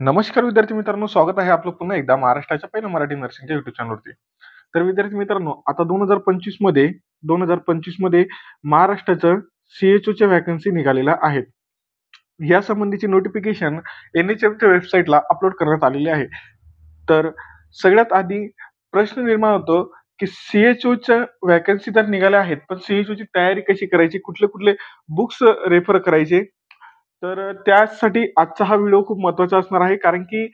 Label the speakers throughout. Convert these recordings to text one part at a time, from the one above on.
Speaker 1: नमस्कार विद्यार्थी मित्रांनो, स्वागत आहे आपलं पुन्हा एकदा महाराष्ट्राच्या पहिल्या मराठी नर्सिंगच्या युट्यूब चॅनलवरती. तर विद्यार्थी मित्रांनो, आता 2025 मध्ये महाराष्ट्राचं CHO च्या व्हॅकन्सी निघालेल्या आहेत. या संबंधीची नोटिफिकेशन NHMच्या वेबसाईटला अपलोड करण्यात आलेली आहे. तर सगळ्यात आधी प्रश्न निर्माण होतो की CHOच्या व्हॅकन्सी तर निघाल्या आहेत, पण CHOची तयारी कशी करायची, कुठले कुठले बुक्स रेफर करायचे. तर त्यासाठी आजचा हा व्हिडिओ खूप महत्त्वाचा असणार आहे, कारण की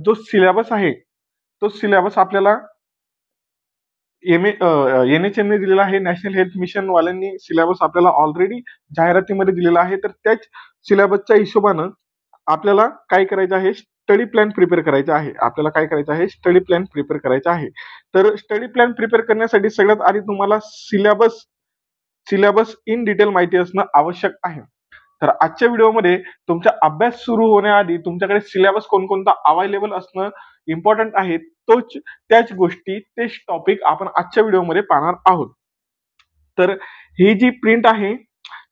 Speaker 1: जो सिलेबस आहे, तो सिलेबस आपल्याला NHMने दिलेला आहे. नॅशनल हेल्थ मिशन वाल्यांनी सिलेबस आपल्याला ऑलरेडी जाहिरातीमध्ये दिलेला आहे. तर त्याच सिलेबसच्या हिशोबानं आपल्याला काय करायचं आहे, स्टडी प्लॅन प्रिपेअर करायचा आहे. तर स्टडी प्लॅन प्रिपेअर करण्यासाठी सगळ्यात आधी तुम्हाला सिलेबस इन डिटेल माहिती असणं आवश्यक आहे. तर आजच्या व्हिडिओमध्ये तुमचा अभ्यास सुरू होण्याआधी तुमच्याकडे सिलेबस कोणकोणता अवेलेबल असणं इम्पॉर्टंट आहे. त्याच गोष्टी, तेच टॉपिक आपण आजच्या व्हिडिओमध्ये पाहणार आहोत. तर ही जी प्रिंट आहे,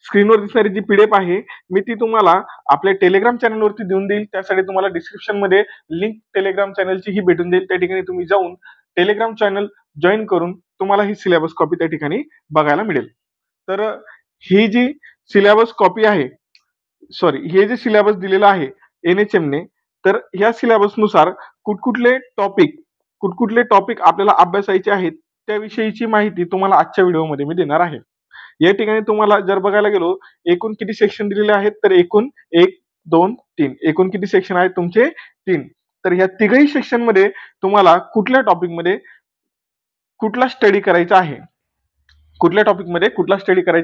Speaker 1: स्क्रीनवर दिसणारी जी PDF आहे, मी ती तुम्हाला आपल्या टेलिग्राम चॅनलवरती देऊन देईल. त्यासाठी तुम्हाला डिस्क्रिप्शन मध्ये लिंक टेलिग्राम चॅनलची ही भेटून जाईल. त्या ठिकाणी तुम्ही जाऊन टेलिग्राम चॅनल जॉईन करून तुम्हाला ही सिलेबस कॉपी त्या ठिकाणी बघायला मिळेल. तर ही जी सिलेबस कॉपी आहे, हे जे सिलेबस दिलेलं आहे NHMने, तर ह्या सिलेबसनुसार कुठकुठले टॉपिक आपल्याला अभ्यासायचे आहेत त्याविषयीची माहिती तुम्हाला आजच्या व्हिडिओमध्ये मी देणार आहे. या ठिकाणी तुम्हाला जर बघायला गेलो, एकूण किती सेक्शन दिलेले आहेत, तर एकूण 1, 2, 3 एकूण किती सेक्शन आहेत तुमचे 3. तर ह्या तिघही सेक्शन मध्ये तुम्हाला कुठल्या टॉपिकमध्ये कुठला स्टडी करायचा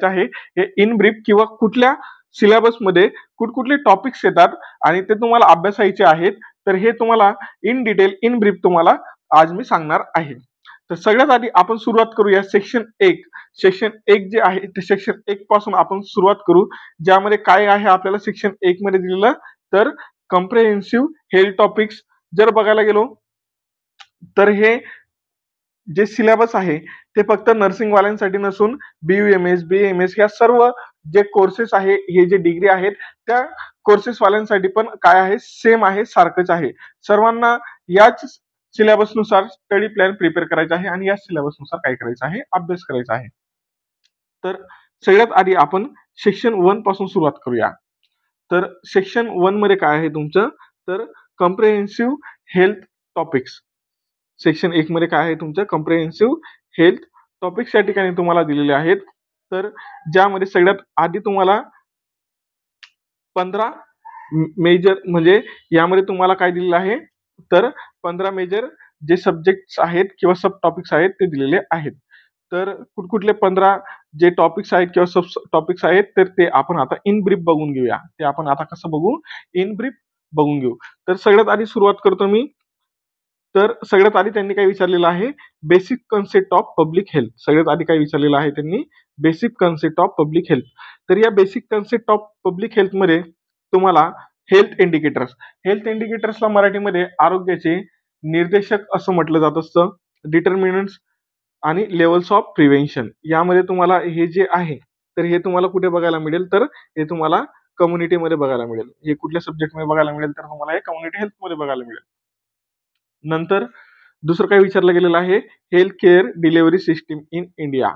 Speaker 1: आहे हे इन ब्रीफ किंवा कुठल्या सिलेबस मध्ये कुठकुठले टॉपिक्स येतात आणि ते तुम्हाला अभ्यासायचे आहेत, तर हे तुम्हाला इन डिटेल इन ब्रीफ तुम्हाला आज मी सांगणार आहे. तर सगळ्यात आधी आपण सुरुवात करूया सेक्शन 1 जे आहे ते सेक्शन 1 पासून आपण सुरुवात करू, ज्यामध्ये काय आहे आपल्याला सेक्शन 1 मध्ये दिलेलं. तर कॉम्प्रिहेन्सिव्ह हेल्थ टॉपिक्स जर बघायला गेलो, तर हे जे सिलेबस आहे ते फक्त नर्सिंग वाल्यांसाठी नसून BUMS, BAMS या सर्व जे कोर्सेस आहे, हे जे डिग्री आहेत, त्या कोर्सेस वाल्यांसाठी पण काय आहे, सेम आहे, सारखंच आहे. सर्वांना याच सिलेबसनुसार स्टडी प्लॅन प्रिपेअर करायचा आहे आणि या सिलेबसनुसार काय करायचं आहे, अभ्यास करायचा आहे. तर सगळ्यात आधी आपण सेक्शन 1 पासून सुरुवात करूया. तर सेक्शन 1 मध्ये काय आहे तुमचं, तर कॉम्प्रिहेन्सिव्ह हेल्थ टॉपिक्स. सेक्शन 1 मध्ये काय आहे तुमचं, कॉम्प्रिहेन्सिव्ह हेल्थ टॉपिक्स या ठिकाणी तुम्हाला दिलेले आहेत. तर ज्यामध्ये सगळ्यात आधी तुम्हाला 15 मेजर, म्हणजे यामध्ये तुम्हाला काय दिलेलं आहे, तर 15 मेजर जे सब्जेक्ट्स आहेत किंवा सब टॉपिक्स आहेत ते दिलेले आहेत. तर कुठले 15 जे टॉपिक्स आहेत किंवा सब टॉपिक्स आहेत, तर ते आपण आता इन ब्रीफ बघून घेऊया. ते आपण आता कसं बघू, इन ब्रीफ बघून घेऊ. तर सगळ्यात आधी सुरुवात करतो मी. तर सगळ्यात आधी त्यांनी काय विचारलेलं आहे, basic concept of public health. सगळ्यात आधी काय विचारलेलं आहे त्यांनी, basic concept of public health. तर या basic concept of public health मध्ये तुम्हाला हेल्थ इंडिकेटर्सला मराठीमध्ये आरोग्याचे निर्देशक असं म्हटलं जात असतं. डिटर्मिनंट्स आणि लेवल्स ऑफ प्रिव्हेन्शन, यामध्ये तुम्हाला हे जे आहे, तर हे तुम्हाला कुठे बघायला मिळेल, तर हे तुम्हाला कम्युनिटीमध्ये बघायला मिळेल. हे कुठल्या सब्जेक्टमध्ये बघायला मिळेल, तर तुम्हाला हे कम्युनिटी हेल्थमध्ये बघायला मिळेल. नंतर दुसरं काय विचारलं गेलेलं आहे, health care delivery system in India,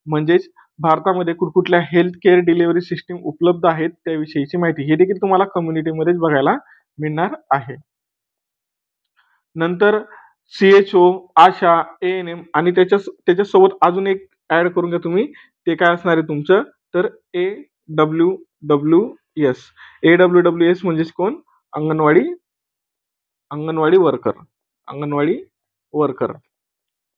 Speaker 1: म्हणजेच भारतामध्ये कुठकुठल्या हेल्थ केअर डिलिव्हरी सिस्टीम उपलब्ध आहेत त्याविषयीची माहिती. हे देखील तुम्हाला कम्युनिटीमध्येच बघायला मिळणार आहे. नंतर CHO, आशा, ANM आणि त्याच्यासोबत अजून एक ऍड करून घ्या तुम्ही. ते काय असणार आहे तुमचं, तर AWWS म्हणजेच कोण, अंगणवाडी वर्कर.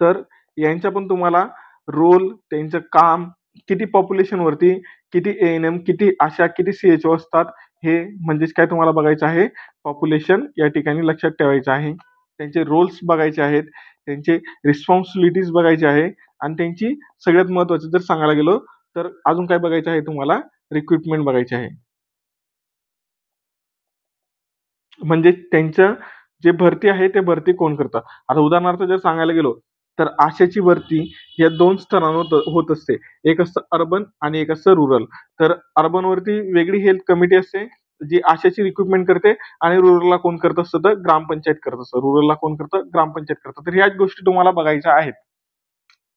Speaker 1: तर यांचा पण तुम्हाला रोल, त्यांचं काम, किती पॉप्युलेशन वरती किती ANM, किती आशा, किती CHO असतात, हे म्हणजेच काय तुम्हाला बघायचं आहे, पॉप्युलेशन या ठिकाणी लक्षात ठेवायचं आहे. त्यांचे रोल्स बघायचे आहेत, त्यांचे रिस्पॉन्सिबिलिटीज बघायचे आहे आणि त्यांची सगळ्यात महत्वाचं जर सांगायला गेलो, तर अजून काय बघायचं आहे तुम्हाला, रिक्रुटमेंट बघायचे आहे. म्हणजे त्यांचं जे भरती आहे ते भरती कोण करतं. आता उदाहरणार्थ जर सांगायला गेलो, तर आशाची भरती या 2 स्तरांवर होत असते. एक असतं अर्बन आणि एक असतं रुरल. तर अर्बन वरती वेगळी हेल्थ कमिटी असते, जी आशाची रिक्रुटमेंट करते आणि रुरलला कोण करत असतं तर ग्रामपंचायत करत असतं. रुरलला कोण करतं? ग्रामपंचायत करतं. तर ह्या गोष्टी तुम्हाला बघायच्या आहेत.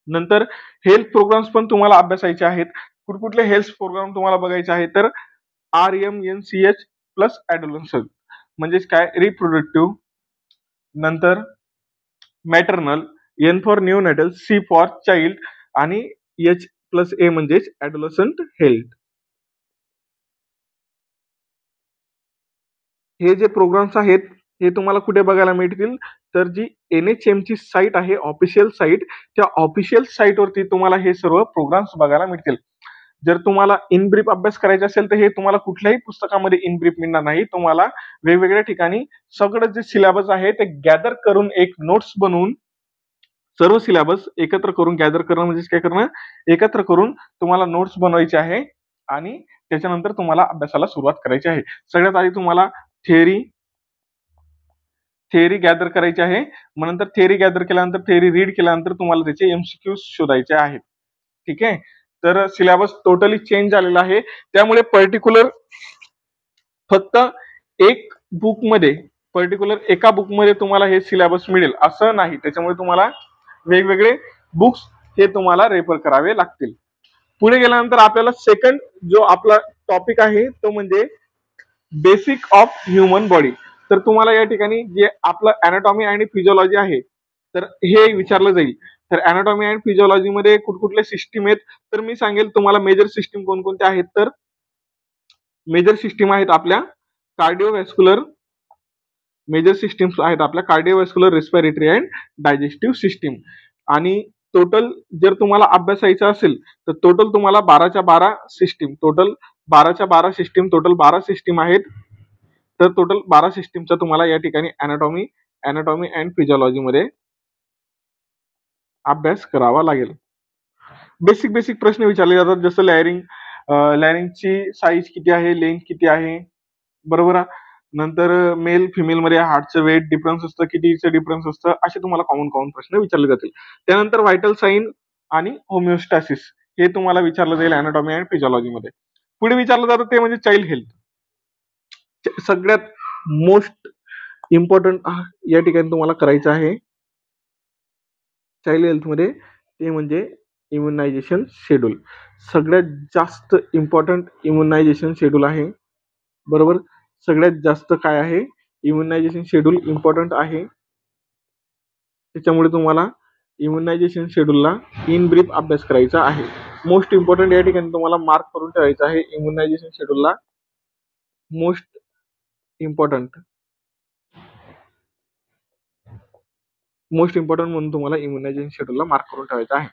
Speaker 1: नंतर हेल्थ प्रोग्राम्स पण तुम्हाला अभ्यासायचे आहेत. कुठकुठले हेल्थ प्रोग्राम तुम्हाला बघायचे आहेत तर RMNCH प्लस ॲडोलसन्ट म्हणजेच काय रिप्रोडक्टिव्ह, नंतर maternal, N for neonatal, C for child आणि H+A म्हणजेच ॲडोलसंट हेल्थ. हे जे प्रोग्राम्स आहेत हे तुम्हाला कुठे बघायला मिळतील तर जी NHM ची साईट आहे ऑफिशियल साईट, त्या ऑफिशियल साईटवरती तुम्हाला हे सर्व प्रोग्राम्स बघायला मिळतील. जर तुम्हाला इन ब्रीफ अभ्यास करायचा असेल तर हे तुम्हाला कुठल्याही पुस्तकामध्ये इन ब्रीफ मिळणार नाही. तुम्हाला वेगवेगळ्या ठिकाणी सगळं जे सिलेबस आहे ते गॅदर करून एक नोट्स बनवून सर्व सिलेबस एकत्र करून गॅदर करणं म्हणजे काय करणं एकत्र करून तुम्हाला नोट्स बनवायचे आहे आणि त्याच्यानंतर तुम्हाला अभ्यासाला सुरुवात करायची आहे. सगळ्यात आधी तुम्हाला थिअरी गॅदर करायची आहे. मग नंतर थिअरी गॅदर केल्यानंतर थिअरी रीड केल्यानंतर तुम्हाला त्याचे MCQs शोधायचे आहेत. ठीक आहे. तर सिलेबस टोटली चेंज झालेला आहे. त्यामुळे फक्त एका बुकमध्ये तुम्हाला हे सिलेबस मिळेल असं नाही. त्याच्यामुळे तुम्हाला वेगवेगळे बुक्स हे तुम्हाला रेफर करावे लागतील. पुढे गेल्यानंतर आपल्याला सेकंड जो आपला टॉपिक आहे तो म्हणजे बेसिक ऑफ ह्युमन बॉडी. तर तुम्हाला या ठिकाणी जे आपलं अॅनाटॉमी आणि फिजिओलॉजी आहे तर हे विचारलं जाईल. तर अॅनाटॉमी आणि फिजिओलॉजी मध्ये कुठकुठले सिस्टीम आहेत तर मी सांगेल तुम्हाला मेजर सिस्टीम कोणकोणत्या आहेत. तर मेजर सिस्टीम आहेत आपल्या कार्डिओव्हॅस्क्युलर रेस्पिरेटरी अँड डायजेस्टिव्ह सिस्टीम. आणि टोटल जर तुम्हाला अभ्यासायचं असेल तर टोटल तुम्हाला 12च्या 12 सिस्टीम टोटल 12 सिस्टीम आहेत. तर टोटल 12 सिस्टीमचा तुम्हाला या ठिकाणी अॅनाटॉमी अँड फिजिओलॉजी मध्ये अभ्यास करावा लागेल. बेसिक प्रश्न विचारले जातात जसं लॅरिंगची साईज किती आहे, लेंथ किती आहे, बरोबर. नंतर मेल फिमेल मध्ये हार्टचं वेट डिफरन्स असतं, कितीचं डिफरन्स असतं, असे तुम्हाला कॉमन प्रश्न विचारले जातील. त्यानंतर व्हायटल साईन आणि होमिओस्टॅसिस हे तुम्हाला विचारलं जाईल अॅनाटॉमी अँड फिजिओलॉजी मध्ये. पुढे विचारलं जातं ते म्हणजे चाइल्ड हेल्थ. सगळ्यात मोस्ट इम्पॉर्टंट या ठिकाणी तुम्हाला करायचं आहे चाइल्ड हेल्थ मध्ये ते म्हणजे इम्युनायझेशन शेड्यूल. सगळ्यात जास्त इम्पॉर्टंट इम्युनायझेशन शेड्यूल आहे, बरोबर. सगळ्यात जास्त काय आहे इम्युनायझेशन शेड्यूल इम्पॉर्टंट आहे. त्याच्यामुळे तुम्हाला इम्युनायझेशन शेड्यूलला इन ब्रीफ अभ्यास करायचा आहे. मोस्ट इम्पॉर्टंट या ठिकाणी तुम्हाला मार्क करून ठेवायचं आहे इम्युनायझेशन शेड्यूलला. मोस्ट इम्पॉर्टंट म्हणून तुम्हाला इम्युनायझेशन शेड्यूलला मार्क करून ठेवायचं आहे.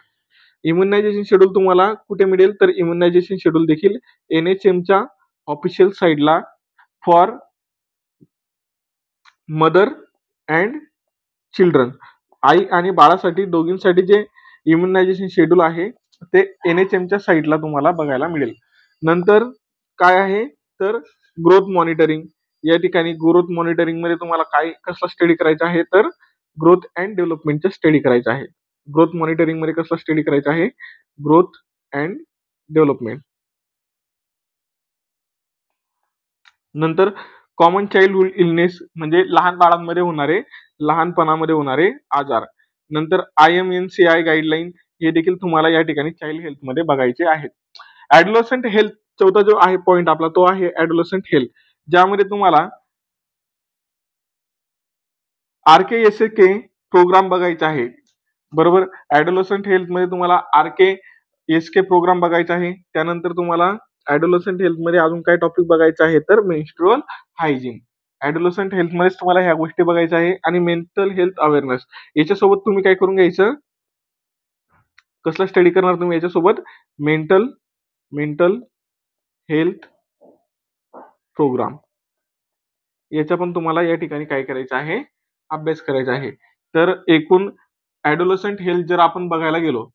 Speaker 1: इम्युनायझेशन शेड्यूल तुम्हाला कुठे मिळेल तर इम्युनायझेशन शेड्यूल देखील NHMच्या ऑफिशियल साईडला फॉर मदर अँड चिल्ड्रन, आई आणि बाळासाठी दोघींसाठी जे इम्युनायझेशन शेड्यूल आहे ते NHMच्या साईडला तुम्हाला बघायला मिळेल. नंतर काय आहे तर ग्रोथ मॉनिटरिंग. या ठिकाणी ग्रोथ मॉनिटरिंग मध्ये तुम्हाला काय कसला स्टडी करायचा आहे तर ग्रोथ अँड डेव्हलपमेंटचा स्टडी करायचा आहे. ग्रोथ मॉनिटरिंग मध्ये कसला स्टडी करायचा आहे ग्रोथ अँड डेव्हलपमेंट. नंतर कॉमन चाइल्डहुड इलनेस म्हणजे लहानपणामध्ये होणारे आजार. नंतर IMNCI गाईडलाईन हे देखील तुम्हाला या ठिकाणी चाइल्ड हेल्थ मध्ये बघायचे आहेत. ॲडोलसंट हेल्थ चौथा जो आहे पॉईंट आपला तो आहे ॲडोलसंट हेल्थ, ज्यामध्ये तुम्हाला RKSK प्रोग्राम बघायचा आहे, बरोबर. ॲडोलसंट हेल्थ मध्ये तुम्हाला RKSK प्रोग्राम बघायचा आहे. त्यानंतर तुम्हाला ॲडोलसंट हेल्थ मध्ये अजून काय टॉपिक बघायचा आहे तर मेन्स्ट्रुअल हायजीन. ॲडोलसंट हेल्थ मध्येच तुम्हाला ह्या गोष्टी बघायच्या आहे. आणि मेंटल हेल्थ अवेअरनेस याच्यासोबत तुम्ही काय करून घ्यायचं, कसला स्टडी करणार तुम्ही याच्यासोबत मेंटल हेल्थ प्रोग्राम याचा पण तुम्हाला या ठिकाणी काय करायचं आहे अभ्यास करायचा आहे. तर एकूण ॲडोलसंट हेल्थ जर आपण बघायला गेलो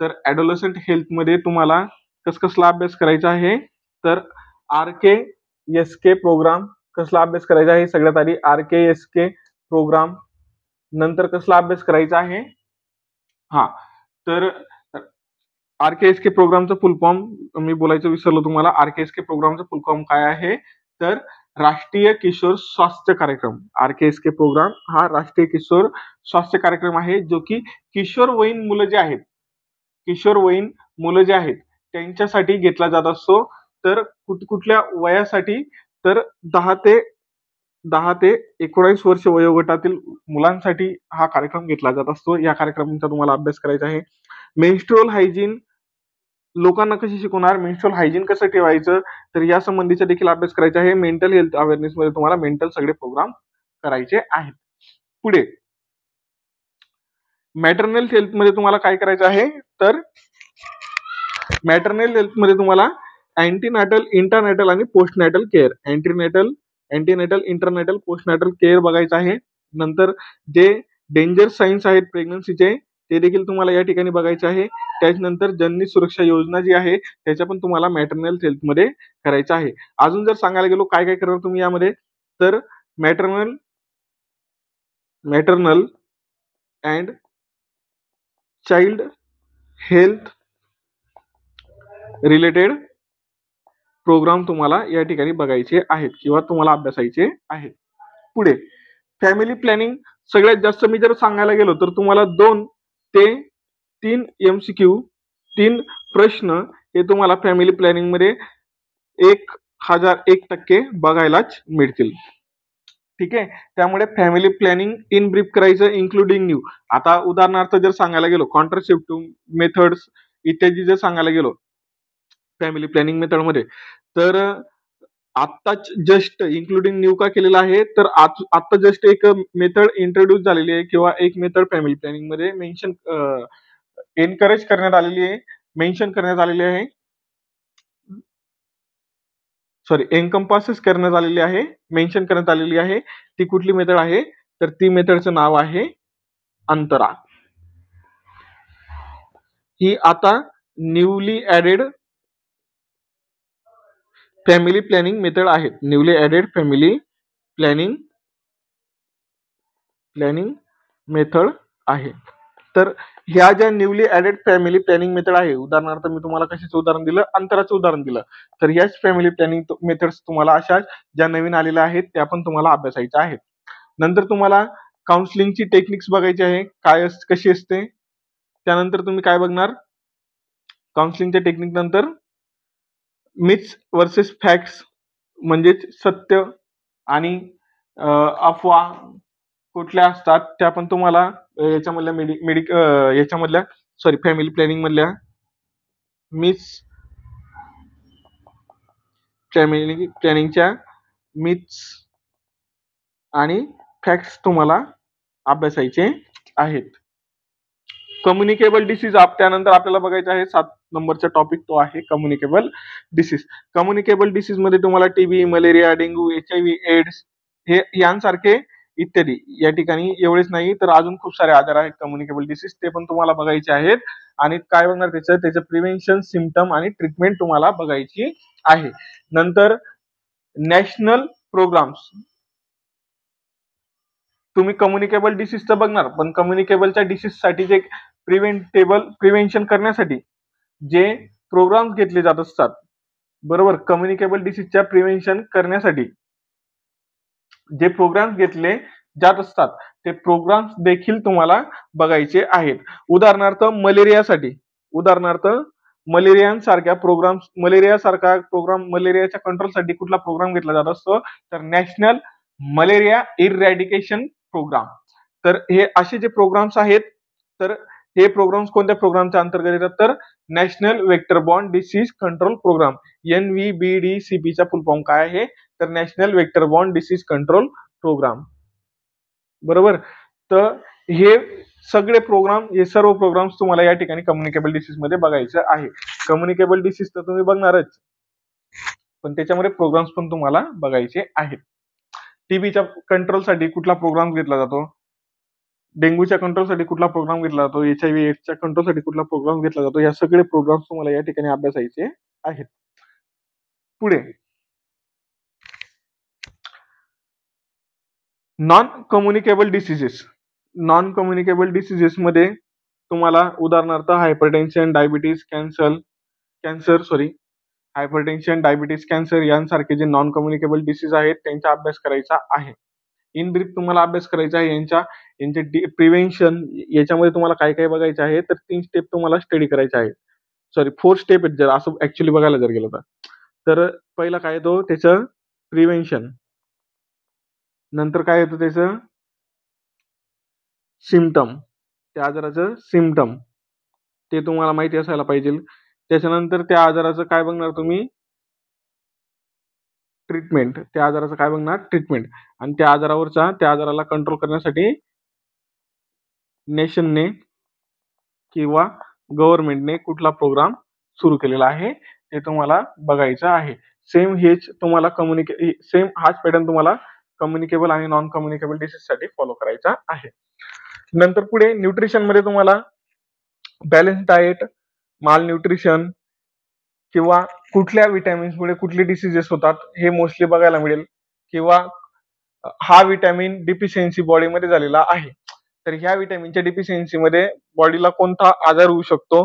Speaker 1: तर ॲडोलसंट हेल्थ मध्ये तुम्हाला कसला अभ्यास करायचा आहे तर RKSK प्रोग्राम कसला अभ्यास करायचा आहे. सगळ्यात आधी RKSK प्रोग्राम, नंतर कसला अभ्यास करायचा आहे तर आरकेएसके प्रोग्रामचं फुल फॉर्म मी बोलायचं विसरलो तुम्हाला. आरकेएसके प्रोग्रामचं फुल फॉर्म काय आहे, तर राष्ट्रीय किशोर स्वास्थ्य कार्यक्रम. आरकेएसके प्रोग्राम हा राष्ट्रीय किशोर स्वास्थ्य कार्यक्रम आहे, जो की किशोरवयीन मुलं जे आहेत, किशोरवयीन मुलं जे आहेत त्यांच्यासाठी घेतला जात असतो. तर कुठल्या वयासाठी, तर 10 ते 19 वर्ष वयोगटातील मुलांसाठी हा कार्यक्रम घेतला जात असतो. या कार्यक्रमाचा तुम्हाला अभ्यास करायचा आहे. मेन्स्ट्रुअल हायजीन लोकांना कशी शिकवणार, मेन्स्ट्रुअल हायजीन कसं ठेवायचं, तर या संबंधीचा देखील अभ्यास करायचा आहे. मेंटल हेल्थ अवेअरनेस मध्ये तुम्हाला मेंटल सगळे प्रोग्राम करायचे आहेत. पुढे मॅटर्नल हेल्थ मध्ये तुम्हाला काय करायचं आहे, तर मॅटर्नल हेल्थ मध्ये तुम्हाला अँटीनॅटल, इंटरनॅटल आणि पोस्टनॅटल केअर, अँटीनॅटल, इंटरनॅटल, पोस्टनॅटल केअर बघायचं आहे. नंतर जे डेंजर साईन्स आहेत प्रेग्नन्सीचे ते देखील तुम्हाला या ठिकाणी बघायचे आहे. त्याच्यानंतर जननी सुरक्षा योजना जी आहे त्याच्या पण तुम्हाला मॅटर्नल हेल्थ मध्ये करायचं आहे. अजून जर सांगायला गेलो काय काय करणार तुम्ही यामध्ये, तर maternal and child health related program तुम्हाला या ठिकाणी बघायचे आहेत किंवा तुम्हाला अभ्यासायचे आहेत. पुढे फॅमिली प्लॅनिंग. सगळ्यात जास्त मी जर सांगायला गेलो तर तुम्हाला 2 ते 3 MCQ, 3 प्रश्न हे तुम्हाला फॅमिली प्लॅनिंग मध्ये 1001% बघायलाच मिळतील. ठीक आहे. त्यामुळे फॅमिली प्लॅनिंग इन ब्रीफ करायचं, इन्क्लुडिंग न्यू. आता उदाहरणार्थ जर सांगायला गेलो कॉन्ट्रासेप्टिव्ह मेथड्स इत्यादी जर सांगायला गेलो फॅमिली प्लॅनिंग मेथड मध्ये, तर आत्ताच जस्ट इन्क्लुडिंग न्यू का केलेला आहे, तर आता जस्ट एक मेथड इंट्रोड्यूस झालेली आहे किंवा एक मेथड फॅमिली प्लॅनिंग मध्ये एनकरेज करण्यात आलेली आहे, मेन्शन करण्यात आलेली आहे, एनकम्पासेस करण्यात आलेली आहे, मेन्शन करण्यात आलेली आहे. ती कुठली मेथड आहे, तर ती मेथडचं नाव आहे अंतरा. ही आता newly added family planning method आहेत. Newly added family planning method आहे. तर ह्या ज्या newly added family planning method आहे, उदाहरणार्थ मी तुम्हाला कशाचं उदाहरण दिलं, अंतराचं उदाहरण दिलं, तर ह्याच फॅमिली प्लॅनिंग मेथड्स तुम्हाला अशा ज्या नवीन आलेल्या आहेत त्या पण तुम्हाला अभ्यासायच्या आहेत. नंतर तुम्हाला काउन्सिलिंगची टेक्निक्स बघायची आहे, कशी असते. त्यानंतर तुम्ही काय बघणार, काउन्सिलिंगच्या टेक्निक नंतर मिथ्स वर्सेस फॅक्ट्स म्हणजेच सत्य आणि अफवा कुठल्या असतात त्या पण तुम्हाला याच्यामधल्या फॅमिली प्लॅनिंग मधल्या मिथ्स, फॅमिली प्लॅनिंगच्या मिथ्स आणि फॅक्ट्स तुम्हाला अभ्यासायचे आहेत. कम्युनिकेबल डिसीज त्यानंतर आपल्याला बघायचं आहे 7 नंबरचा टॉपिक, तो आहे कम्युनिकेबल डिसीज. कम्युनिकेबल डिसीज मध्ये तुम्हाला TB, malaria, dengue, HIV, AIDS हे यांसारखे इत्यादी, या ठिकाणी एवढेच नाही तर अजून खूप सारे आजार आहेत कम्युनिकेबल डिसीज, ते पण तुम्हाला बघायचे आहेत. आणि काय बघणार त्याचं प्रिव्हेन्शन, सिम्पटम आणि ट्रीटमेंट तुम्हाला बघायची आहे. नंतर नॅशनल प्रोग्राम्स, तुम्ही कम्युनिकेबल डिसीजचं बघणार, पण कम्युनिकेबलच्या डिसीज साठी जे प्रिव्हेन्शन करण्यासाठी जे प्रोग्राम्स घेतले जात असतात, बरोबर, कम्युनिकेबल डिसीजच्या प्रिव्हेन्शन करण्यासाठी जे प्रोग्राम्स घेतले जात असतात ते प्रोग्राम्स देखील तुम्हाला बघायचे आहेत. उदाहरणार्थ मलेरियासारख्या प्रोग्राम, मलेरियाच्या कंट्रोलसाठी कुठला प्रोग्राम घेतला जात असतो, तर नॅशनल मलेरिया इरॅडिकेशन प्रोग्राम. तर हे असे जे प्रोग्राम्स आहेत, तर हे प्रोग्राम्स कोणत्या प्रोग्रामच्या अंतर्गत येतात, तर national vector borne disease control program, NVBDCP चा फुल फॉर्म काय आहे, तर national vector borne disease control program. बरोबर. तर हे सर्व प्रोग्राम्स तुम्हाला या ठिकाणी कम्युनिकेबल डिसीज मध्ये बघायचं आहे. कम्युनिकेबल डिसीज तर तुम्ही बघणारच, पण त्याच्यामध्ये प्रोग्राम्स पण तुम्हाला बघायचे आहेत. टीबीच्या कंट्रोलसाठी कुठला प्रोग्राम घेतला जातो, डेंग्यूच्या कंट्रोलसाठी कुठला प्रोग्राम घेतला जातो, HIV एड्सच्या कंट्रोलसाठी कुठला प्रोग्राम घेतला जातो, या सगळे प्रोग्राम्स तुम्हाला या ठिकाणी अभ्यासायचे आहेत. पुढे नॉन कम्युनिकेबल डिसीजेस मध्ये तुम्हाला उदाहरणार्थ hypertension, diabetes, hypertension, diabetes, cancer यांसारखे जे नॉन कम्युनिकेबल डिसीज आहेत त्यांचा अभ्यास करायचा आहे. इन ब्रीफ तुम्हाला अभ्यास करायचा आहे यांचे प्रिव्हेन्शन. याच्यामध्ये तुम्हाला काय काय बघायचं आहे, तर 3 स्टेप तुम्हाला स्टडी करायचे आहे. सॉरी 4 स्टेप आहेत जर असं ऍक्च्युली बघायला जर गेलं तर पहिला काय येतो त्याचं प्रिव्हेन्शन, नंतर काय येतं त्याचं सिम्पटम, त्या आजाराचं सिम्पटम ते तुम्हाला माहिती असायला पाहिजे. त्याच्यानंतर त्या आजाराचं काय बघणार तुम्ही, ट्रीटमेंट. त्या आजाराचं काय बघणार, ट्रीटमेंट. आणि त्या आजाराला कंट्रोल करण्यासाठी नेशनने किंवा गव्हर्नमेंटने कुठला प्रोग्राम सुरू केलेला आहे ते तुम्हाला बघायचं आहे. सेम हाच पॅटर्न तुम्हाला कम्युनिकेबल आणि नॉन कम्युनिकेबल डिसीज साठी फॉलो करायचा आहे. नंतर पुढे न्यूट्रिशन मध्ये तुम्हाला बॅलन्स डाएट, माल न्यूट्रिशन किंवा कुठल्या विटॅमिन्समुळे कुठले डिसीजेस होतात हे मोस्टली बघायला मिळेल, किंवा हा विटॅमिन डिफिशियन्सी बॉडीमध्ये झालेला आहे तर ह्या विटॅमिनच्या डिफिशियन्सीमध्ये बॉडीला कोणता आजार होऊ शकतो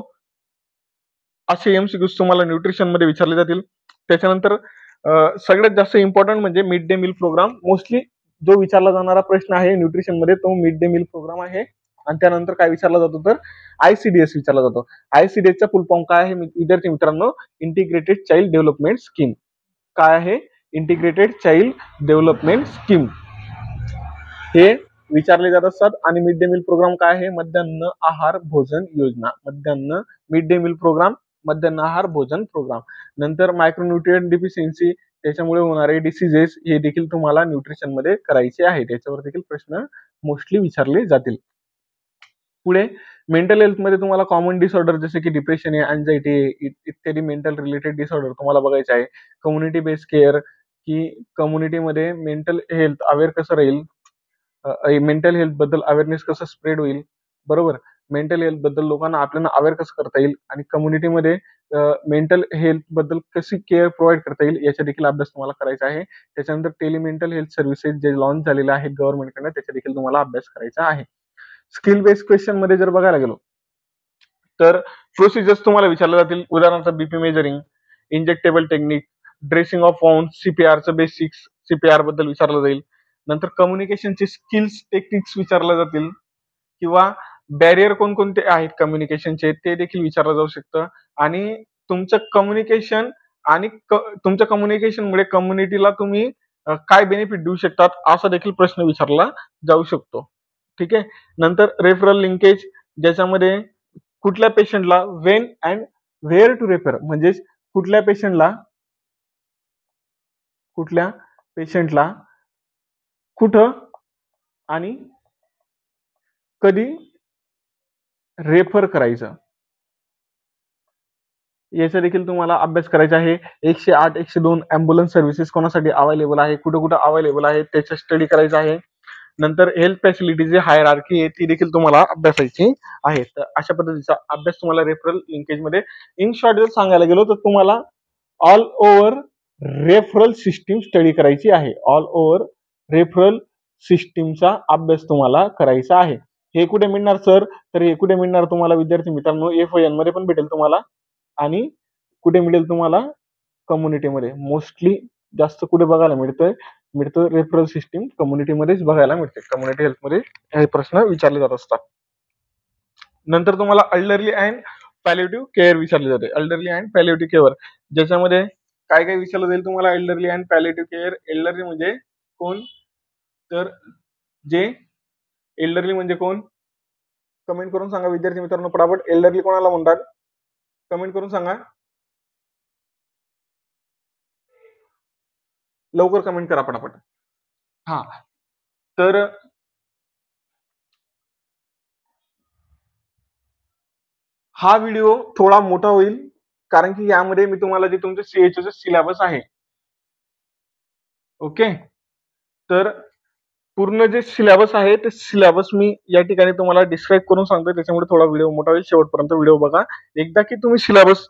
Speaker 1: असे एमसीक्यूज तुम्हाला न्यूट्रिशन मध्ये विचारले जातील. त्याच्यानंतर सगळ्यात जास्त इम्पॉर्टंट म्हणजे mid day meal program. Mostly जो विचारला जाणारा प्रश्न आहे न्यूट्रिशन मध्ये तो मिड डे मील प्रोग्राम आहे. आणि त्यानंतर काय विचारला जातो तर ICDS विचारला जातो. ICDS चा फुल फॉर्म काय आहे विद्यार्थी मित्रांनो, इंटिग्रेटेड चाइल्ड डेव्हलपमेंट स्कीम. काय आहे, इंटिग्रेटेड चाइल्ड डेव्हलपमेंट स्कीम हे विचारले जात असतात. आणि मिड डे मील प्रोग्राम काय आहे, मध्यान्ह आहार भोजन योजना. मिड डे मील प्रोग्राम, मध्यान्ह आहार भोजन प्रोग्राम. नंतर मायक्रोन्यूट्रिएंट डिफिशियन्सी, त्याच्यामुळे होणारे डिसीजेस हे देखील तुम्हाला न्यूट्रिशन मध्ये करायचे आहे. त्याच्यावर देखील प्रश्न मोस्टली विचारले जातील. पुढे मेंटल हेल्थ मध्ये तुम्हाला कॉमन डिसऑर्डर जसे की डिप्रेशन आहे, अँझायटी आहे, इत्यादी मेंटल रिलेटेड डिसऑर्डर तुम्हाला बघायचे आहे. कम्युनिटी बेस्ड केअर, की कम्युनिटीमध्ये मेंटल हेल्थ अवेअर कसं राहील, मेंटल हेल्थ बद्दल अवेअरनेस कसं स्प्रेड होईल, बरोबर. मेंटल हेल्थ बद्दल लोकांना आपल्याला अवेअर कसं करता येईल आणि कम्युनिटीमध्ये मेंटल हेल्थ बद्दल कशी केअर प्रोव्हाइड करता येईल याचा देखील अभ्यास तुम्हाला करायचा आहे. त्याच्यानंतर टेलिमेंटल हेल्थ सर्व्हिसेस जे लॉन्च झालेले आहेत गव्हर्नमेंटकडे त्याचा देखील तुम्हाला अभ्यास करायचा आहे. स्किल बेस्ड क्वेश्चन मध्ये जर बघायला गेलो तर प्रोसिजर्स तुम्हाला विचारले जातील. उदाहरणार्थ BP measuring, injectable technique, dressing of wound, सीपीआरचं बेसिक्स, सीपीआर बद्दल विचारलं जाईल. नंतर कम्युनिकेशनचे स्किल्स टेक्निक्स विचारले जातील, किंवा बॅरियर कोणकोणते आहेत कम्युनिकेशनचे ते देखील विचारलं जाऊ शकतं. आणि तुमचं कम्युनिकेशन आणि तुमच्या कम्युनिकेशनमुळे कम्युनिटीला तुम्ही काय बेनिफिट देऊ शकतात असा देखील प्रश्न विचारला जाऊ शकतो. ठीक आहे. नंतर रेफरल लिंकेज, ज्याच्यामध्ये कुठल्या पेशंटला when and where to refer, म्हणजे कुठल्या पेशंटला कुठं आणि कधी रेफर करायचं याचा देखील तुम्हाला अभ्यास करायचा आहे. 108, 102 अँब्युलन्स सर्व्हिसेस कोणासाठी अवेलेबल आहे, कुठं कुठं अवेलेबल आहे त्याचा स्टडी करायचा आहे. नंतर हेल्थ फॅसिलिटीज हायरार्की आहे ती देखील तुम्हाला अभ्यासायची आहे. तर अशा पद्धतीचा अभ्यास तुम्हाला रेफरल लिंकेज मध्ये, इन शॉर्ट जर सांगायला गेलो तर तुम्हाला all over referral system study करायची आहे. ऑल ओव्हर रेफरल सिस्टीमचा अभ्यास तुम्हाला करायचा आहे. हे कुठे मिळणार सर, तर हे कुठे मिळणार तुम्हाला विद्यार्थी मित्रांनो, FON मध्ये पण भेटेल तुम्हाला आणि कुठे मिळेल तुम्हाला कम्युनिटीमध्ये. मोस्टली जास्त कुठे बघायला मिळतं रेफरल सिस्टीम कम्युनिटीमध्येच बघायला मिळते. कम्युनिटी हेल्थमध्ये हे प्रश्न विचारले जात असतात. नंतर तुम्हाला एल्डरली अँड पॅलिएटिव्ह केअर विचारले जाते. एल्डरली अँड पॅलिएटिव्ह केअर, ज्याच्यामध्ये काय काय विचारलं जाईल तुम्हाला elderly and palliative care. Elderly म्हणजे कोण, तर जे एल्डरली म्हणजे कोण, कमेंट करून सांगा विद्यार्थी मित्रांनो पटापट. एल्डरली कोणाला म्हणतात, कमेंट करून सांगा, लवकर कमेंट करा पटापट. हा, तर हा व्हिडिओ थोडा मोठा होईल कारण की यामध्ये मी तुम्हाला जे तुमचं CHO सिलेबस आहे, ओके, तर पूर्ण जे सिलेबस आहे ते सिलेबस मी या ठिकाणी तुम्हाला डिस्क्राईब करून सांगतो. त्याच्यामुळे थोडा व्हिडिओ मोठा होईल. शेवटपर्यंत व्हिडिओ बघा. एकदा की तुम्ही सिलेबस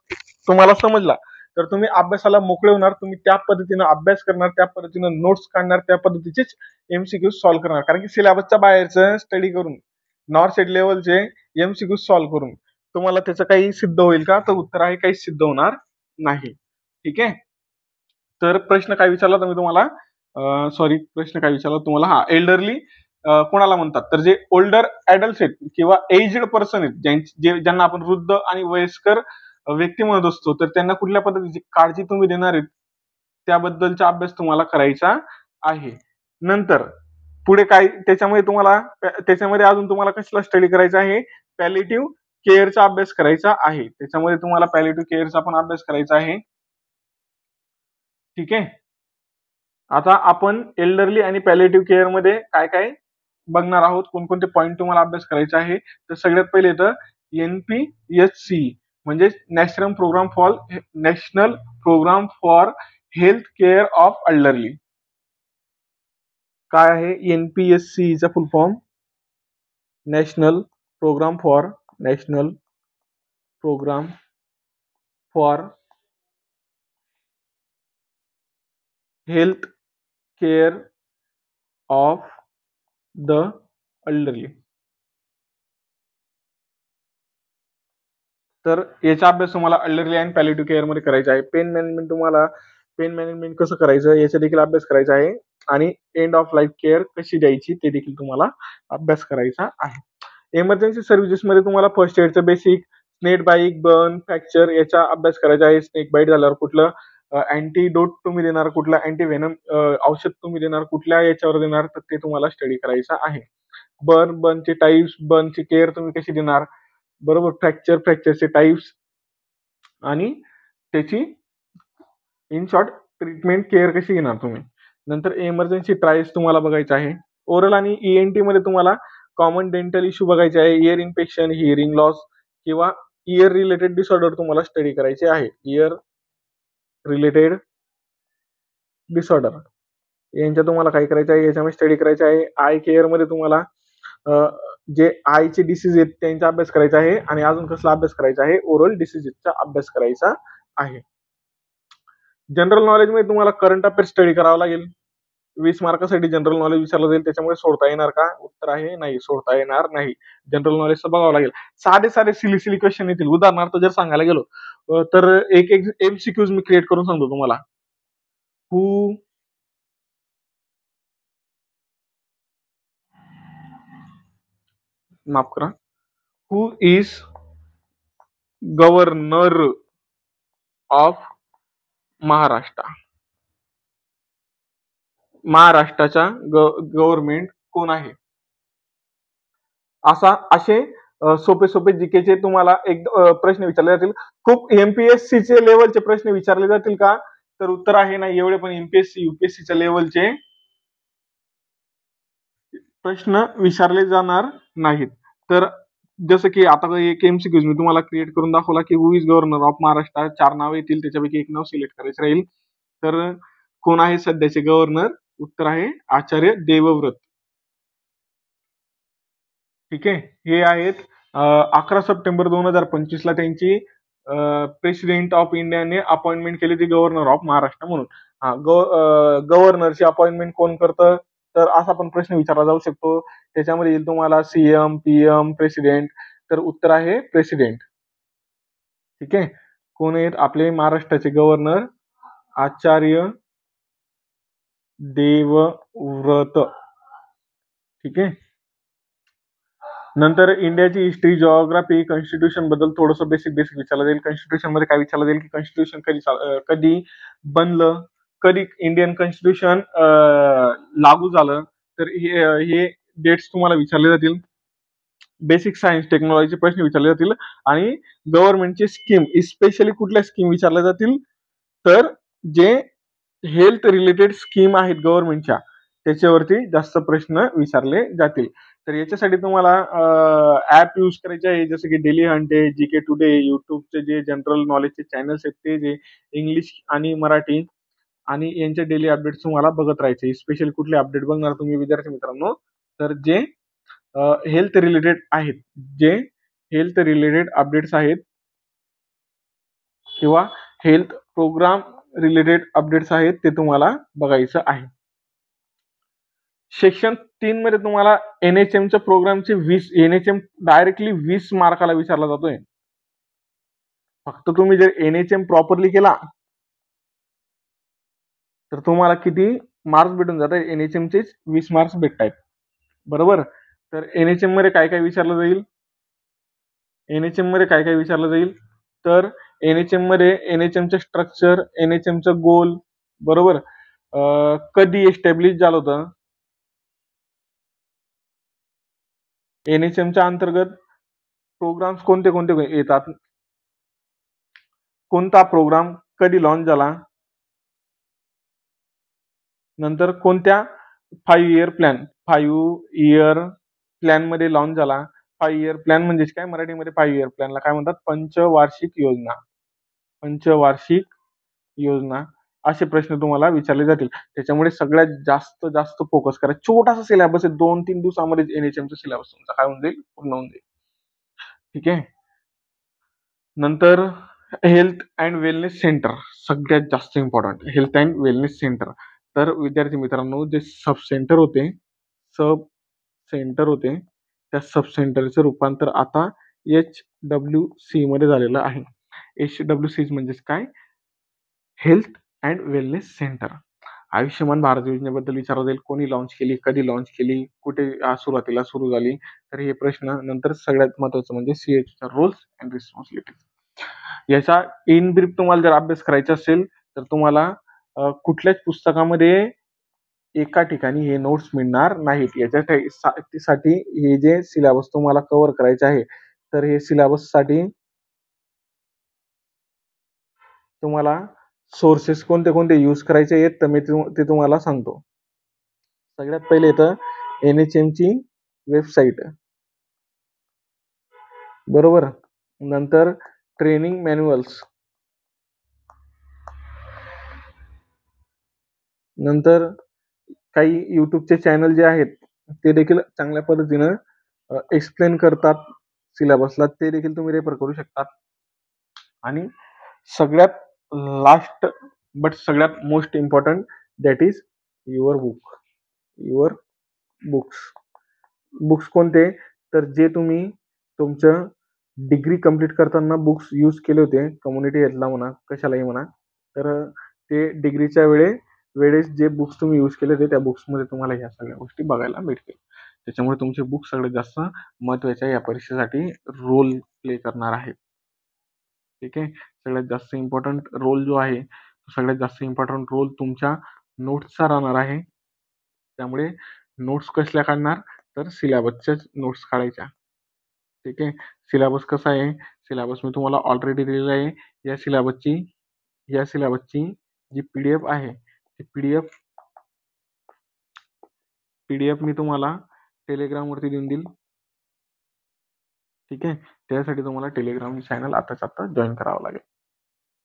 Speaker 1: तुम्हाला समजला तर तुम्ही अभ्यासाला मोकळे होणार. तुम्ही त्या पद्धतीनं अभ्यास करणार, त्या पद्धतीनं नोट्स काढणार, त्या पद्धतीचेच MCQ सॉल्व्ह करणार. कारण की सिलेबसच्या बाहेरचं स्टडी करून नॉर सेट लेवलचे MCQ सॉल्व्ह करून तुम्हाला त्याचं काही सिद्ध होईल का? तर उत्तर आहे काही सिद्ध होणार नाही. ठीक आहे. तर प्रश्न काय विचारला तुम्ही तुम्हाला, सॉरी प्रश्न काय विचारला तुम्हाला, हा एल्डरली कोणाला म्हणतात, तर जे ओल्डर ऍडल्ट आहेत किंवा एज्ड पर्सन आहेत, ज्यांना आपण वृद्ध आणि वयस्कर व्यक्ती म्हणत असतो, तर त्यांना कुठल्या पद्धतीची काळजी तुम्ही देणार आहेत त्याबद्दलचा अभ्यास तुम्हाला करायचा आहे. नंतर पुढे काय त्याच्यामध्ये अजून तुम्हाला कसला स्टडी करायचा आहे, पॅलिएटिव्ह केअरचा अभ्यास करायचा आहे. त्याच्यामध्ये तुम्हाला पॅलिएटिव्ह केअरचा पण अभ्यास करायचा आहे. ठीक आहे. आता आपण एल्डरली आणि पॅलिएटिव्ह केअर मध्ये काय काय बघणार आहोत, कोणकोणते पॉईंट तुम्हाला अभ्यास करायचे आहे. तर सगळ्यात पहिले येतं NPHC म्हणजे national programme for health care of elderly. काय आहे NPHC चा full form? National programme for health care of the elderly. तर याचा अभ्यास तुम्हाला एल्डरली अँड पॅलिएटिव्ह केअर मध्ये करायचा आहे. पेन मॅनेजमेंट कसं करायचं याचा देखील अभ्यास करायचा आहे आणि एंड ऑफ लाईफ केअर कशी द्यायची ते देखील तुम्हाला अभ्यास करायचा आहे. इमर्जन्सी सर्व्हिसेस मध्ये तुम्हाला फर्स्ट एडचं basic, snake bite, burn, fracture याचा अभ्यास करायचा आहे. स्नेक बाईट झाल्यावर कुठलं अँटीडोट तुम्ही देणार, कुठला अँटीव्हेनम औषध तुम्ही देणार, कुठल्या याच्यावर देणार, तर ते तुम्हाला स्टडी करायचं आहे. बर्नचे टाइप्स, बर्नची केअर तुम्ही कशी देणार, बरोबर, फ्रॅक्चरचे टाइप्स आणि त्याची इन शॉर्ट ट्रीटमेंट केअर कशी घेणार तुम्ही. नंतर इमर्जन्सी ट्रायल्स तुम्हाला बघायचं आहे. ओरल आणि ENT मध्ये तुम्हाला कॉमन डेंटल इश्यू बघायचे आहे. इयर इन्फेक्शन, हिअरिंग लॉस किंवा इयर रिलेटेड डिसऑर्डर तुम्हाला स्टडी करायचे आहे. इयर रिलेटेड डिसऑर्डर यांच्या तुम्हाला काय करायचं आहे, याच्यामध्ये स्टडी करायचं आहे. आय केअर मध्ये तुम्हाला जे आयचे डिसीज आहेत त्यांचा अभ्यास करायचा आहे आणि अजून कसला अभ्यास करायचा आहे, ओरल डिसीजेसचा अभ्यास करायचा आहे. जनरल नॉलेज मध्ये तुम्हाला करंट अफेअर स्टडी करावा लागेल. 20 मार्कासाठी जनरल नॉलेज विचारलं जाईल, त्याच्यामुळे सोडता येणार का? उत्तर आहे नाही, सोडता येणार नाही. जनरल नॉलेजचं बघावं लागेल. साधे साधे सिली क्वेश्चन येतील. उदाहरणार्थ जर सांगायला गेलो तर एक MCQज मी क्रिएट करून सांगतो तुम्हाला. हू माफ करा, who is governor of Maharashtra? महाराष्ट्राचा गव्हर्नमेंट कोण आहे? असे सोपे सोपे जीकेचे तुम्हाला एक प्रश्न विचारले जातील. खूप MPSC चे लेवलचे प्रश्न विचारले जातील का? तर उत्तर आहे नाही. एवढे पण MPSC UPSC च्या लेवलचे प्रश्न विचारले जाणार नाहीत. तर जसं की आता एक MCQ मी तुम्हाला क्रिएट करून दाखवला की who is governor of Maharashtra. 4 नाव येतील, त्याच्यापैकी एक नाव सिलेक्ट करायचं राहील. तर कोण आहे सध्याचे गव्हर्नर? उत्तर आहे आचार्य देवव्रत. ठीक आहे. हे आहेत 11 सप्टेंबर 2025 ला त्यांची प्रेसिडेंट ऑफ इंडियाने अपॉइंटमेंट केली ती गव्हर्नर ऑफ महाराष्ट्र म्हणून. गव्हर्नरची अपॉइंटमेंट कोण करतं? तर असा पण प्रश्न विचारला जाऊ शकतो. त्याच्यामध्ये येईल तुम्हाला CM, PM, प्रेसिडेंट. तर उत्तर आहे प्रेसिडेंट. ठीक आहे. कोण आहेत आपले महाराष्ट्राचे गव्हर्नर? आचार्य देवव्रत. ठीक आहे. नंतर इंडियाची हिस्ट्री, जिओग्राफी, कॉन्स्टिट्यूशन बद्दल थोडंसं बेसिक विचारलं जाईल. कॉन्स्टिट्यूशन मध्ये काय विचारलं जाईल की कॉन्स्टिट्यूशन कधी बनलं, कधी इंडियन कॉन्स्टिट्यूशन लागू झालं, तर हे डेट्स तुम्हाला विचारले जातील. बेसिक सायन्स टेक्नॉलॉजीचे प्रश्न विचारले जातील आणि गव्हर्नमेंटचे स्कीम, स्पेशली कुठल्या स्कीम विचारल्या जातील, तर जे हेल्थ रिलेटेड स्कीम आहेत गव्हर्नमेंटच्या त्याच्यावरती जास्त प्रश्न विचारले जातील. तर याच्यासाठी तुम्हाला ऍप यूज करायचे आहे, जसं की डेली हंट आहे, GK टुडे, युट्यूबचे जे जनरल नॉलेजचे चॅनल्स आहेत ते जे इंग्लिश आणि मराठी आणि यांचे डेली अपडेट्स तुम्हाला बघत राहायचे. स्पेशली कुठले अपडेट बघणार तुम्ही विद्यार्थी मित्रांनो, तर जे हेल्थ रिलेटेड आहेत, जे हेल्थ रिलेटेड अपडेट्स आहेत किंवा हेल्थ प्रोग्राम रिलेटेड अपडेट्स आहेत ते तुम्हाला बघायचं आहे. सेक्शन 3 मध्ये तुम्हाला एनएचएमच्या प्रोग्रामचे 20 एनएचएम डायरेक्टली 20 मार्काला विचारला जातोय. फक्त तुम्ही जर एनएचएम प्रॉपरली केला तर तुम्हाला किती मार्क्स भेटून जातात, एनएचएमचे 20 मार्क्स भेटतायत. बरोबर. तर एनएचएम मध्ये काय काय विचारलं जाईल, एनएचएम मध्ये काय काय विचारलं जाईल, तर एनएचएम मध्ये एनएचएमचं स्ट्रक्चर, एनएचएमचं गोल, बरोबर, कधी एस्टॅब्लिश झालं होतं, एनएचएमच्या अंतर्गत प्रोग्राम्स कोणते कोणते येतात, कोणता प्रोग्राम कधी लॉन्च झाला, नंतर कोणत्या 5 इयर प्लॅन मध्ये लॉन्च झाला. 5 इयर प्लॅन म्हणजे काय, मराठीमध्ये 5 इयर प्लॅनला काय म्हणतात, पंचवार्षिक योजना. पंचवार्षिक योजना असे प्रश्न तुम्हाला विचारले जातील. त्याच्यामुळे सगळ्यात जास्त जास्त फोकस करा. छोटासा सिलेबस आहे, 2-3 दिवसामध्ये एनएचएमचा सिलेबस तुमचा काय होऊन जाईल, पूर्ण होऊन जाईल. ठीक आहे. नंतर हेल्थ अँड वेलनेस सेंटर, सगळ्यात जास्त important, health and wellness centre. तर विद्यार्थी मित्रांनो, जे सब सेंटर होते, त्या सब सेंटरचं रूपांतर आता HWC मध्ये झालेलं आहे. HWC म्हणजेच काय, health and wellness centre. Ayushman Bharat योजनेबद्दल विचारलं जाईल, कोणी लॉन्च केली, कधी लॉन्च केली, कुठे सुरुवातीला सुरू झाली. तर हे प्रश्न नंतर सगळ्यात महत्वाचं म्हणजे CHचा रोल्स अँड रिस्पॉन्सिबिलिटीज. याचा इन ब्रीफ तुम्हाला जर अभ्यास करायचा असेल तर तुम्हाला कुठल्याच पुस्तकामध्ये एका ठिकाणी हे नोट्स मिळणार नाहीत. याच्यासाठी हे जे सिलेबस तुम्हाला कव्हर करायचे आहे, तर हे सिलेबस साठी तुम्हाला सोर्सेस कोणते कोणते यूज करायचे आहेत तर मी ते तुम्हाला सांगतो. सगळ्यात पहिले येतं एनएचएमची वेबसाईट, बरोबर. नंतर ट्रेनिंग मॅन्युअल्स, नंतर काही युट्यूबचे चॅनल जे आहेत ते देखील चांगल्या पद्धतीनं एक्सप्लेन करतात सिलेबसला, ते देखील तुम्ही रेफर करू शकता. आणि सगळ्यात लास्ट बट सगळ्यात most important, that is your books कोणते, तर जे तुम्ही तुमचं डिग्री कंप्लीट करताना बुक्स यूज केले होते, कम्युनिटी हेल्थला म्हणा, कशालाही म्हणा, तर ते डिग्रीच्या वेळेस जे बुक्स तुम्ही यूज केले होते त्या बुक्समध्ये तुम्हाला ह्या सगळ्या गोष्टी बघायला मिळतील. त्याच्यामुळे तुमचे बुक्स सगळ्यात जास्त महत्त्वाच्या या परीक्षेसाठी रोल प्ले करणार आहेत. ठीक आहे. सगळ्यात जास्त इम्पॉर्टंट रोल जो आहे, सगळ्यात जास्त इम्पॉर्टंट रोल तुमच्या नोट्सचा राहणार आहे. त्यामुळे नोट्स कसल्या काढणार, तर सिलेबसच्याच नोट्स काढायच्या. ठीक आहे. सिलेबस कसा आहे, सिलेबस मी तुम्हाला ऑलरेडी दिलेला आहे. या सिलेबसची जी PDF आहे, ती PDF मी तुम्हाला टेलिग्रामवरती देऊन देईल. ठीक आहे. त्यासाठी तुम्हाला टेलिग्राम चॅनल आता जॉईन करावं लागेल.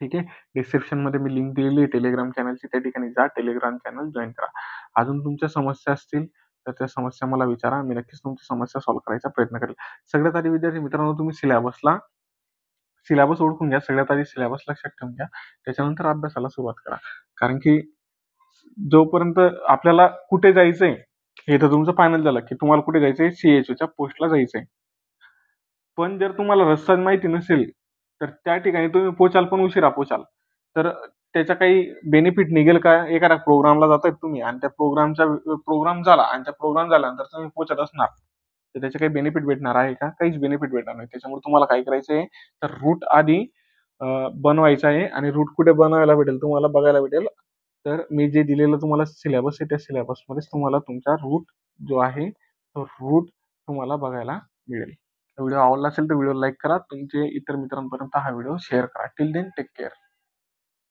Speaker 1: ठीक आहे. डिस्क्रिप्शन मध्ये मी लिंक दिलेली आहे टेलिग्राम चॅनलची, त्या ठिकाणी जा, टेलिग्राम चॅनल जॉईन करा. अजून तुमच्या समस्या असतील तर त्या समस्या मला विचारा, मी नक्कीच तुमची समस्या सॉल्व्ह करायचा प्रयत्न करेल. सगळ्यात आधी विद्यार्थी मित्रांनो, तुम्ही सिलेबस ओळखून घ्या. सगळ्यात आधी सिलेबस लक्षात ठेवून घ्या, त्याच्यानंतर अभ्यासाला सुरुवात करा. कारण की जोपर्यंत आपल्याला कुठे जायचंय हे तर तुमचं फायनल झालं की तुम्हाला कुठे जायचंय, CHOच्या पोस्टला जायचंय. पण जर तुम्हाला रस्ता माहिती नसेल तर त्या ठिकाणी तुम्ही पोचाल पण उशिरा पोचाल. तर त्याचा काही बेनिफिट निघेल का? एखाद्या प्रोग्रामला जाताय तुम्ही आणि त्या प्रोग्राम झाला आणि त्या प्रोग्राम झाल्यानंतर तुम्ही पोचत असणार, तर त्याचे काही बेनिफिट भेटणार आहे का? काहीच बेनिफिट भेटणार नाही. त्याच्यामुळे तुम्हाला काय करायचंय, तर रूट आधी बनवायचा आहे आणि रूट कुठे बनवायला भेटेल तुम्हाला बघायला भेटेल. तर मी जे दिलेलं तुम्हाला सिलेबस आहे त्या सिलेबसमध्येच तुम्हाला तुमचा रूट जो आहे तो रूट तुम्हाला बघायला मिळेल. व्हिडिओ आवडला असेल तर व्हिडिओ लाईक करा, तुमचे इतर मित्रांपर्यंत हा व्हिडिओ शेअर करा. Till then take care.